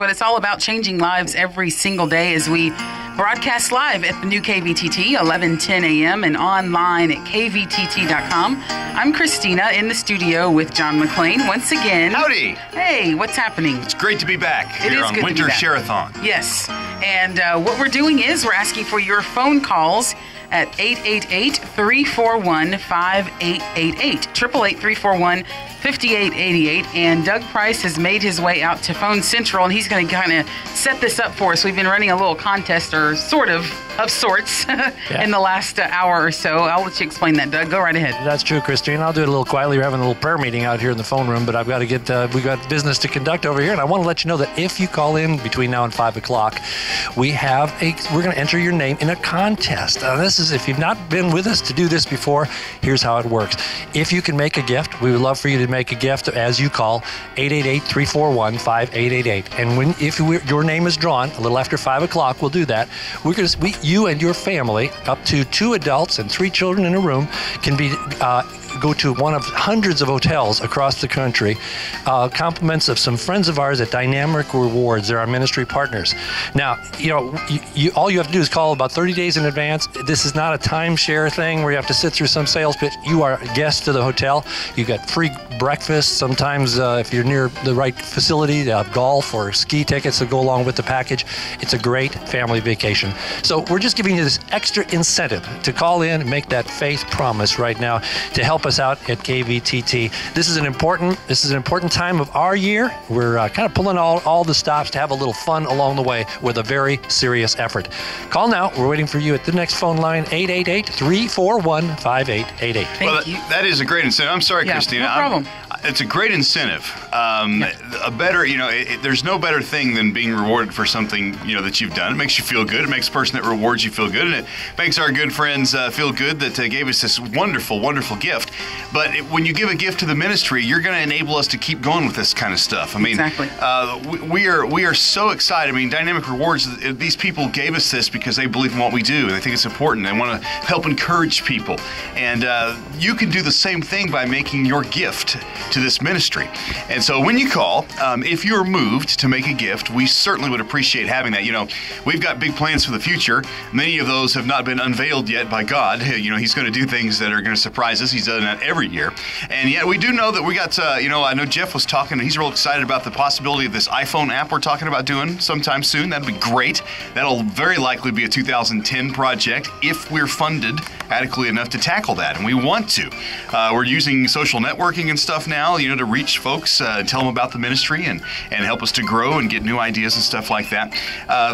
but it's all about changing lives every single day as we broadcast live at the new KVTT, 11:10 a.m. and online at kvtt.com. I'm Christina in the studio with John McClain once again. Howdy. Hey, what's happening? It's great to be back It here is on good to Winter be back. Share-a-thon. Yes, and what we're doing is we're asking for your phone calls at 888-341-5888, 888-341-5888, and Doug Price has made his way out to Phone Central, and he's going to kind of set this up for us. We've been running a little contest, or sort of sorts, in the last hour or so. I'll let you explain that, Doug. Go right ahead. That's true, Christine. I'll do it a little quietly. We're having a little prayer meeting out here in the phone room, but I've got to get, we've got business to conduct over here, and I want to let you know that if you call in between now and 5 o'clock, we're going to enter your name in a contest. This is, if you've not been with us to do this before, here's how it works. If you can make a gift, we would love for you to make a gift as you call 888-341-5888. And if your name is drawn a little after 5 o'clock, we'll do that. You and your family, up to 2 adults and 3 children in a room, can be go to one of hundreds of hotels across the country. Compliments of some friends of ours at Dynamic Rewards. They're our ministry partners. Now, all you have to do is call about 30 days in advance. This is not a timeshare thing where you have to sit through some sales pitch. You are a guest to the hotel. You got free breakfast. Sometimes, if you're near the right facility, they have golf or ski tickets that go along with the package. It's a great family vacation. So we're just giving you this extra incentive to call in and make that faith promise right now to help us out at KVTT. This is an important time of our year. We're kind of pulling all the stops to have a little fun along the way with a very serious effort. Call now. We're waiting for you at the next phone line, 888-341-5888. Thank you. That is a great incentive. I'm sorry, Christina. No problem. It's a great incentive. A better, there's no better thing than being rewarded for something, that you've done. It makes you feel good. It makes the person that rewards you feel good. And it makes our good friends feel good that gave us this wonderful, wonderful gift. But when you give a gift to the ministry, you're going to enable us to keep going with this kind of stuff. I mean, exactly. We are so excited. I mean, Dynamic Rewards, these people gave us this because they believe in what we do, and they think it's important. They want to help encourage people. And you can do the same thing by making your gift to this ministry. And so when you call, if you're moved to make a gift, we certainly would appreciate having that. We've got big plans for the future. Many of those have not been unveiled yet by God. He's going to do things that are going to surprise us. He's done that every year. And yet we do know that we got, I know Jeff was talking, and he's real excited about the possibility of this iPhone app we're talking about doing sometime soon. That'd be great. That'll very likely be a 2010 project if we're funded adequately enough to tackle that. And we want to. We're using social networking and stuff now, to reach folks, tell them about the ministry and help us to grow and get new ideas and stuff like that.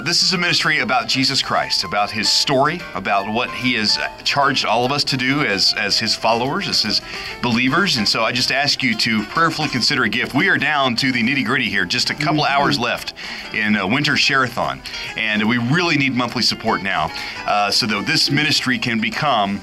This is a ministry about Jesus Christ, about his story, about what he has charged all of us to do as his followers, as his believers. And so I just ask you to prayerfully consider a gift. We are down to the nitty-gritty here, just a couple hours left in Winter Share-a-thon. And we really need monthly support now so that this ministry can become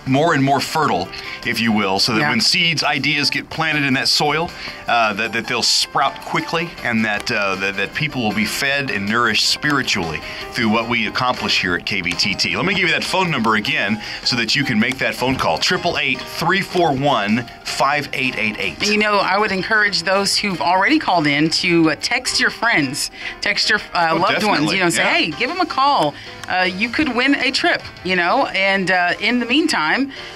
more and more fertile, if you will, so that when seeds, ideas get planted in that soil, that they'll sprout quickly, and that people will be fed and nourished spiritually through what we accomplish here at KVTT. Let me give you that phone number again so that you can make that phone call, 888-341-5888. I would encourage those who've already called in to text your friends, text your loved ones, say, hey, give them a call. You could win a trip, and in the meantime,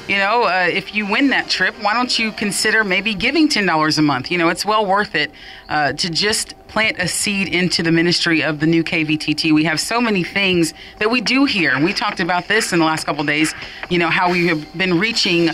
if you win that trip, why don't you consider maybe giving $10 a month? It's well worth it to just plant a seed into the ministry of the new KVTT. We have so many things that we do here, and we talked about this in the last couple of days, how we have been reaching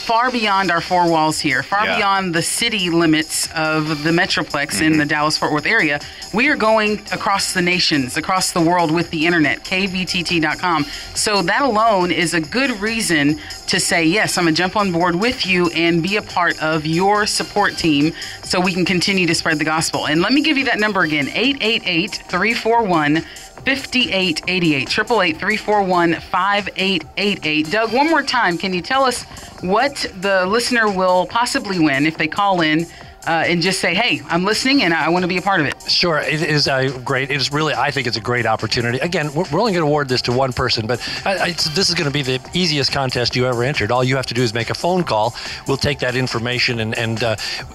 far beyond our 4 walls here, beyond the city limits of the Metroplex in the Dallas-Fort Worth area. We are going across the nations, across the world with the internet, kvtt.com. So that alone is a good reason to say, yes, I'm going to jump on board with you and be a part of your support team so we can continue to spread the gospel. And let me give you that number again, 888-341-5888, 888-341-5888. Doug, one more time, can you tell us what the listener will possibly win if they call in and just say, hey, I'm listening and I want to be a part of it? Sure. It is great. It is really, I think it's a great opportunity. Again, we're only going to award this to one person, but this is going to be the easiest contest you ever entered. All you have to do is make a phone call. We'll take that information and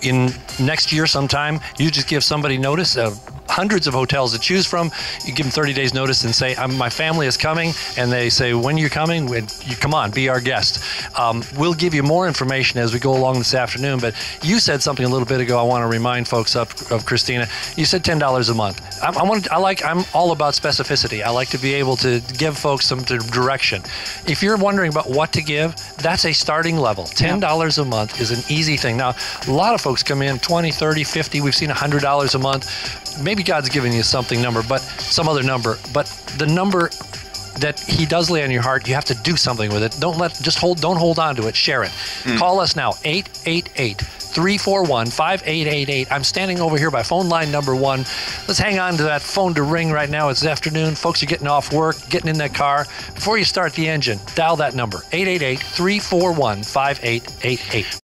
in next year sometime, you just give somebody notice, hundreds of hotels to choose from. You give them 30 days notice and say, my family is coming, and they say, when you're coming, you come on, be our guest. We'll give you more information as we go along this afternoon, but you said something a little bit ago I want to remind folks of, Christina. You said $10 a month. I'm all about specificity. I like to be able to give folks some direction. If you're wondering about what to give, that's a starting level. $10 a month is an easy thing. Now, a lot of folks come in 20, 30, 50. We've seen $100 a month. Maybe God's giving you some other number, but the number that he does lay on your heart, you have to do something with it. Don't hold on to it. Share it. Call us now, 888-341-5888. I'm standing over here by phone line number 1. Let's hang on to that phone to ring right now. It's afternoon. Folks are getting off work, getting in that car. Before you start the engine, dial that number, 888-341-5888.